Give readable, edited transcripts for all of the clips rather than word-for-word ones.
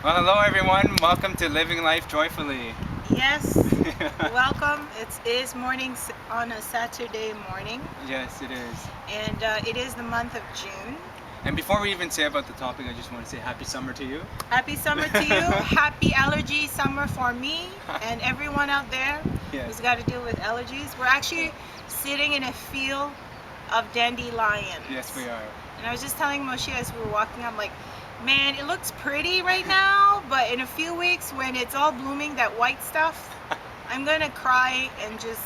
Well, hello everyone. Welcome to Living Life Joyfully. Yes, welcome. It is morning on a Saturday morning, Yes, it is. and it is the month of June. And before we even say about the topic, I just want to say happy summer to you. Happy summer to you. Happy allergy summer for me and everyone out there Yes. who's got to deal with allergies. We're actually sitting in a field of dandelions. Yes, we are. And I was just telling Moshe as we were walking, I'm like, man, it looks pretty right now, but in a few weeks when it's all blooming, that white stuff, I'm gonna cry and just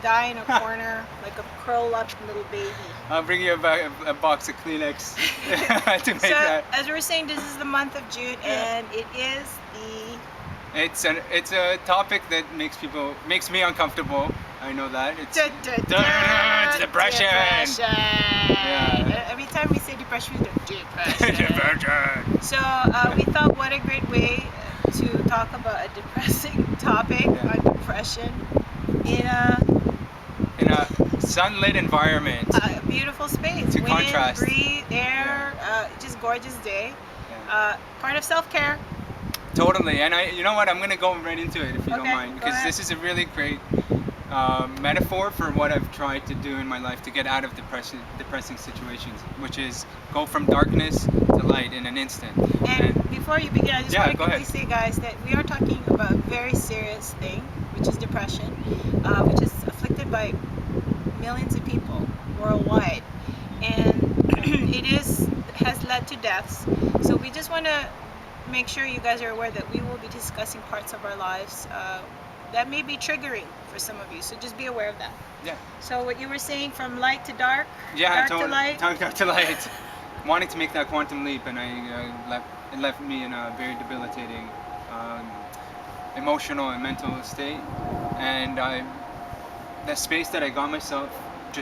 die in a corner like a curl up little baby. I'll bring you a box of Kleenex to make So that. as we were saying, this is the month of June, Yeah. and it is the It's a topic that makes me uncomfortable. I know that. It's depression. Yeah. Every time we say depression, we do depression. Depression. So we thought, what a great way to talk about a depressing topic Yeah. on depression in a Sunlit environment. beautiful space. To Wind, contrast. breathe, air, just gorgeous day. Yeah. Part of self-care. Totally, and you know what? I'm gonna go right into it if you don't Okay, mind, go because ahead. this is a really great metaphor for what I've tried to do in my life to get out of depressing situations, which is go from darkness to light in an instant. And before you begin, I just Yeah, want to go quickly ahead. say, guys, that we are talking about a very serious thing, which is depression, which is afflicted by millions of people worldwide, and has led to deaths. So we just want to make sure you guys are aware that we will be discussing parts of our lives that may be triggering for some of you. So just be aware of that. Yeah, So what you were saying, from light to dark, yeah, dark to light. Dark to light. Wanting to make that quantum leap, and it left me in a very debilitating emotional and mental state, and the space that I got myself.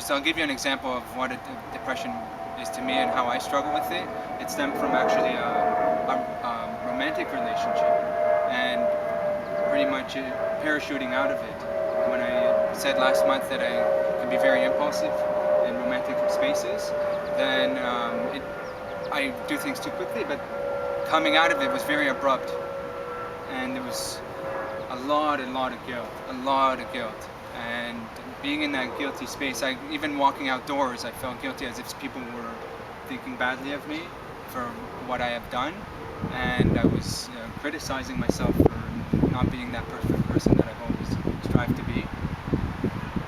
I'll give you an example of what a depression is to me and how I struggle with it. It stemmed from actually a romantic relationship, and pretty much parachuting out of it. When I said last month that I can be very impulsive in romantic spaces, then I do things too quickly, but coming out of it was very abrupt, and there was a lot of guilt, and being in that guilty space, even walking outdoors, I felt guilty as if people were thinking badly of me for what I have done, and I was criticizing myself for not being that perfect person that I've always strived to be.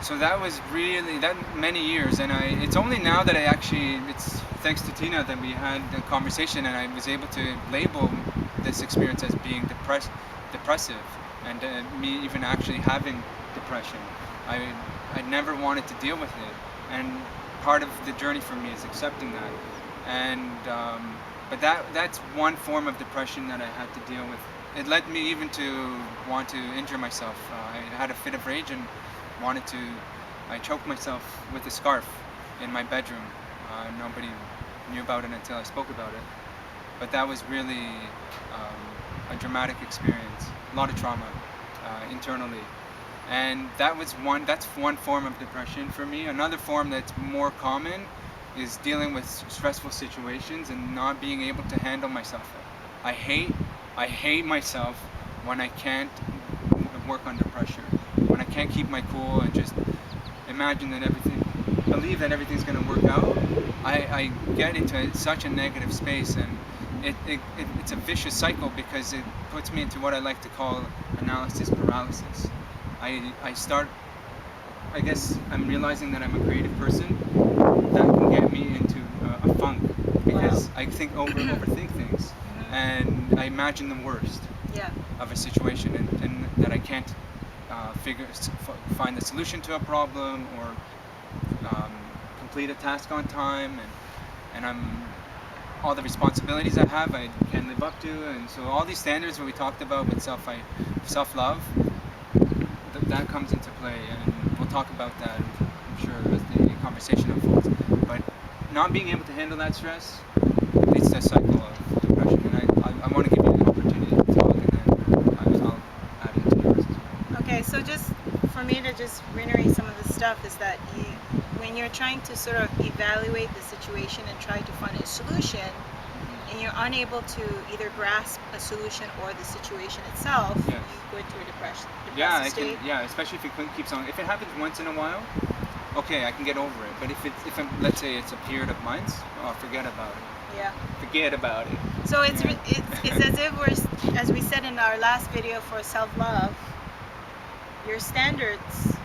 So that was really that many years, and it's only now that it's thanks to Tina that we had a conversation, and I was able to label this experience as being depressive, and me even actually having depression. I never wanted to deal with it, and part of the journey for me is accepting that. And but that's one form of depression that I had to deal with. It led me even to want to injure myself. I had a fit of rage and I choked myself with a scarf in my bedroom. Nobody knew about it until I spoke about it. But that was really a dramatic experience, a lot of trauma internally. And that's one form of depression for me. Another form that's more common is dealing with stressful situations and not being able to handle myself. I hate myself when I can't work under pressure, when I can't keep my cool and just believe that everything's going to work out. I get into such a negative space, and it's a vicious cycle because it puts me into what I like to call analysis paralysis. I guess I'm realizing that I'm a creative person. That can get me into a funk because I overthink things, and I imagine the worst of a situation, and that I can't find the solution to a problem or complete a task on time, and all the responsibilities I have I can't live up to, and so all these standards that we talked about with self-love, that comes into play, and we'll talk about that, I'm sure, as the conversation unfolds. But not being able to handle that stress leads to a cycle of depression, and I want to give you an opportunity to talk, and then I'll add into yours as well. Okay, so just for me to just reiterate some of the stuff is that when you're trying to sort of evaluate the situation and try to find a solution, and you're unable to either grasp a solution or the situation itself, Yes. you go into a depressive Yeah, state. especially if it keeps on. If it happens once in a while, okay, I can get over it. But let's say it's a period of months, oh, forget about it. Yeah. Forget about it. So it's Yeah. it's as if we're, as we said in our last video for self-love, your standards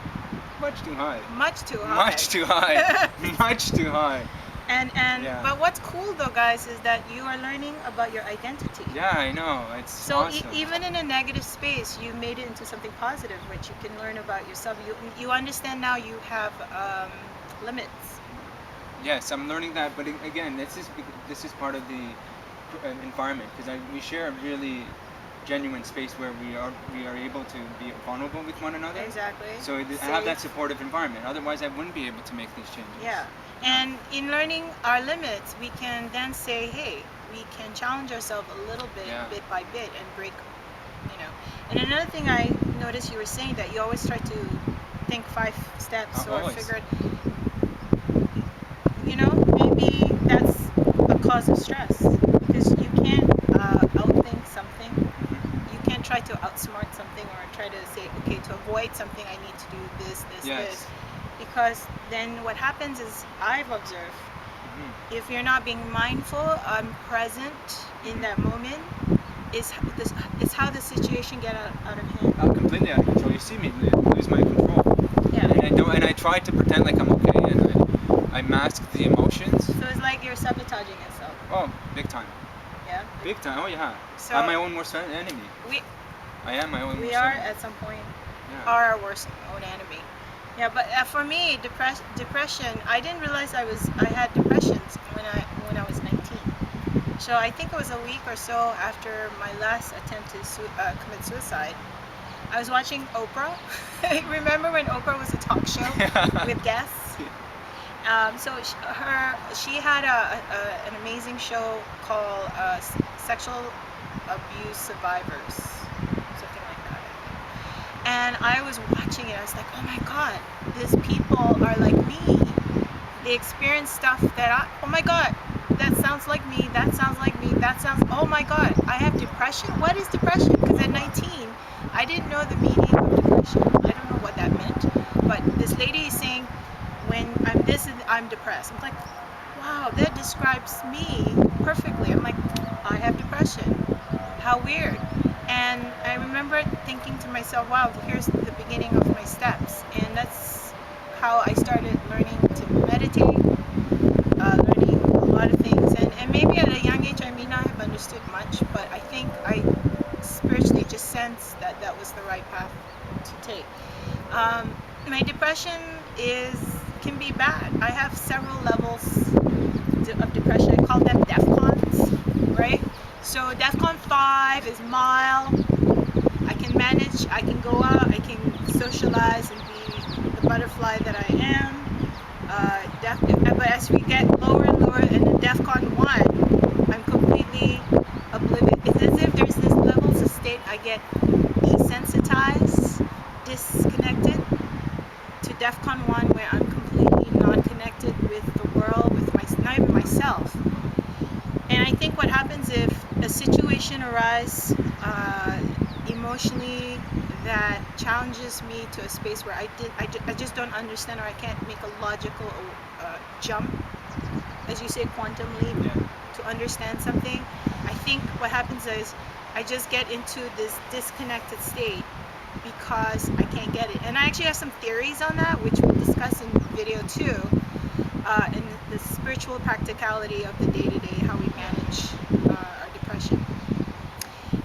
Much too high. much too high. Much too high. Much too high. And Yeah. but what's cool though, guys, is that you are learning about your identity. Yeah, I know. It's So awesome. even in a negative space, you made it into something positive, which you can learn about yourself. You understand now you have limits. Yes, I'm learning that, but again, this is part of the environment because we share a really genuine space where we are able to be vulnerable with one another. Exactly. So I have that supportive environment. Otherwise, I wouldn't be able to make these changes. Yeah. And in learning our limits, we can then say, hey, we can challenge ourselves a little bit, bit by bit, and break, you know. And another thing I noticed you were saying that you always try to think 5 steps or figure, you know, maybe that's a cause of stress because you can't outthink something. You can't try to outsmart something or try to say, okay, to avoid something, I need to do this, this. Because then what happens is, I've observed, if you're not being mindful and present in that moment, is how the situation get out of hand. Completely out of control. You see me lose my control. Yeah. And I try to pretend like I'm okay, and I mask the emotions. So it's like you're sabotaging yourself. Oh, big time. Yeah. Big time. Oh yeah. So I'm my own worst enemy. I am my own worst enemy. We are at some point are our worst own enemy. Yeah, but for me, depression. I didn't realize I had depressions when I was 19. So I think it was a week or so after my last attempt to commit suicide. I was watching Oprah. Remember when Oprah was a talk show with guests? So she had an amazing show called Sexual Abuse Survivors, something like that. And I was watching it. I was like, oh my God, these people are like me. They experience stuff that oh my God, that sounds like me. That sounds like me. Oh my God, I have depression. What is depression? Because at 19, I didn't know the meaning of depression. I don't know what that meant. But this lady is saying, when I'm this, I'm depressed. I'm like, wow, that describes me perfectly. I'm like, I have depression. How weird. And I remember thinking to myself, wow, here's the beginning of my steps. And that's how I started learning to meditate, learning a lot of things. And maybe at a young age, I may not have understood much, but I think I spiritually just sensed that that was the right path to take. My depression can be bad. I have several levels of depression. I call them DEFCONs, right? So DEFCON 5 is mild. I can manage, I can go out, I can socialize and be the butterfly that I am. But as we get lower and lower, and in DEFCON 1, I'm completely oblivious. It's as if there's this levels of state I get desensitized, disconnected, to DEFCON 1 where I'm completely not connected with the world, with not even myself. And I think what happens if a situation arises emotionally that challenges me to a space where I just don't understand, or I can't make a logical jump, as you say, quantum leap, to understand something. I think what happens is I just get into this disconnected state because I can't get it. And I actually have some theories on that, which we'll discuss in video 2, and the spiritual practicality of the day-to-day, how we manage our depression.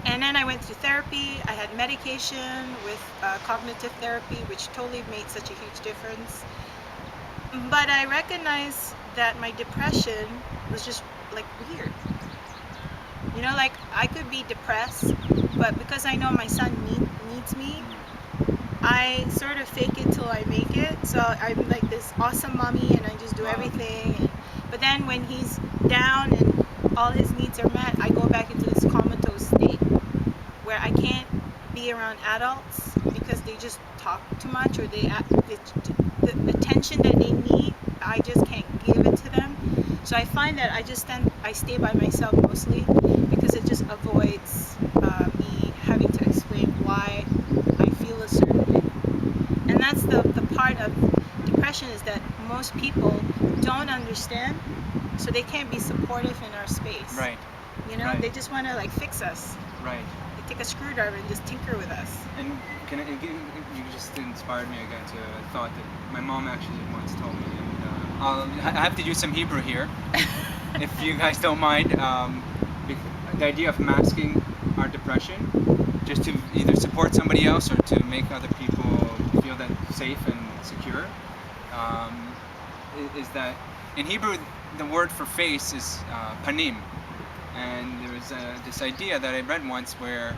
And then I went through therapy. I had medication with cognitive therapy, which totally made such a huge difference. But I recognized that my depression was just like weird. You know, like I could be depressed, but because I know my son needs me, I sort of fake it till I make it. So I'm like this awesome mommy and I just do everything. But then when he's down and all his needs are met, I go back into this comatose state where I can't be around adults because they just talk too much, or the attention that they need, I just can't give it to them. So I find that I stay by myself mostly because it just avoids me having to explain why I feel a certain way. And that's the part of depression, is that most people don't understand, so they can't be supportive in our space. Right. You know, Right. they just want to like fix us. Right. They take a screwdriver and just tinker with us. And you just inspired me again to a thought that my mom actually once told me, and I have to use some Hebrew here, if you guys don't mind. The idea of masking our depression, just to either support somebody else or to make other people feel that safe and secure, is that in Hebrew the word for face is panim, and there was this idea that I read once where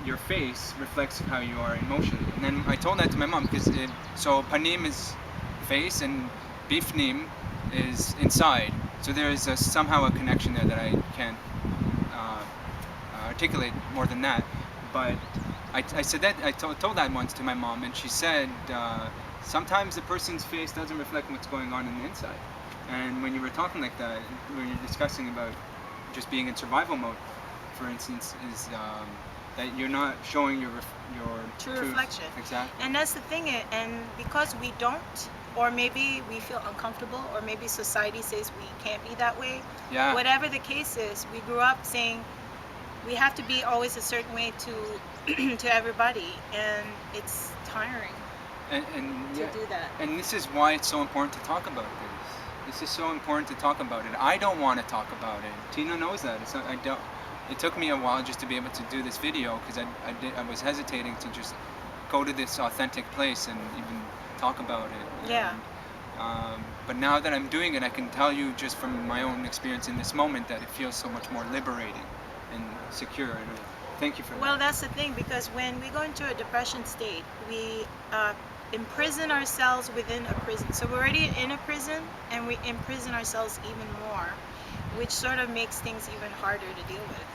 your face reflects how you are emotionally. And then I told that to my mom because so panim is face and bifnim is inside. So there is somehow a connection there that I can't articulate more than that. But I said that I told that once to my mom, and she said sometimes the person's face doesn't reflect what's going on in the inside. And when you were talking like that, when you're discussing about just being in survival mode, for instance, is that you're not showing your True reflection. Exactly. And that's the thing, and because we don't, or maybe we feel uncomfortable, or maybe society says we can't be that way. Yeah. Whatever the case is, we grew up saying we have to be always a certain way to to everybody, and it's tiring And to do that. And this is why it's so important to talk about this. This is so important to talk about it. I don't want to talk about it. Tina knows that. I don't. It took me a while just to be able to do this video because I was hesitating to just go to this authentic place and even talk about it. Yeah. But now that I'm doing it, I can tell you just from my own experience in this moment that it feels so much more liberating and secure. And thank you for that. Well, that's the thing, because when we go into a depression state, we imprison ourselves within a prison. So we're already in a prison, and we imprison ourselves even more, which sort of makes things even harder to deal with.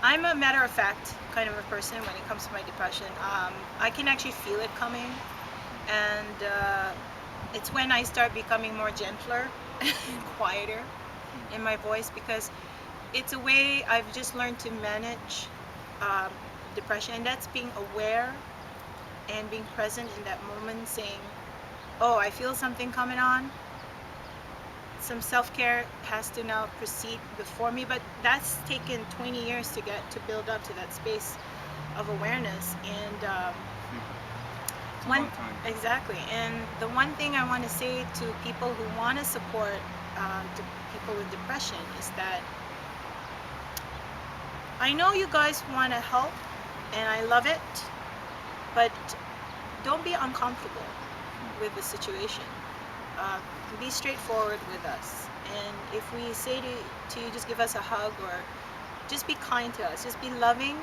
I'm a matter of fact kind of a person when it comes to my depression. I can actually feel it coming, and it's when I start becoming more gentler, quieter in my voice, because it's a way I've just learned to manage depression, and that's being aware and being present in that moment, saying, oh, I feel something coming on. Some self-care has to now proceed before me, but that's taken 20 years to build up to that space of awareness. And It's a long time. exactly. And the one thing I want to say to people who want to support people with depression is that I know you guys want to help, and I love it, but don't be uncomfortable with the situation. Be straightforward with us, and if we say to you, just give us a hug, or just be kind to us, just be loving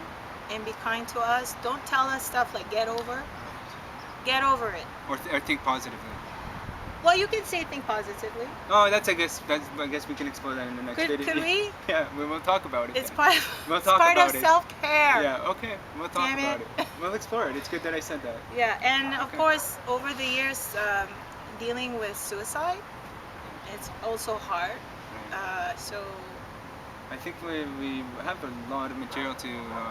and be kind to us. Don't tell us stuff like get over it. Or think positively. Well, you can say think positively. Oh, I guess we can explore that in the next video. Could we? Yeah, we'll talk about it. It's then. part We'll it's talk part about of it. self-care. Yeah, okay. We'll talk Damn about it. it. We'll explore it. It's good that I said that. Yeah, and of Okay. course, over the years, dealing with suicide, it's also hard. So I think we have a lot of material to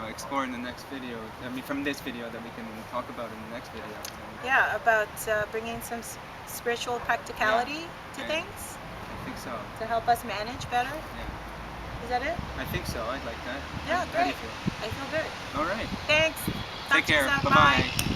explore in the next video. I mean, from this video that we can talk about in the next video. yeah, about bringing some spiritual practicality to Yeah. things I think so. to help us manage better. Yeah. Is that it? I think so. I'd like that. Yeah, How do you great. feel? I feel good. All right. Thanks. Talk Take to you care. soon. Bye-bye.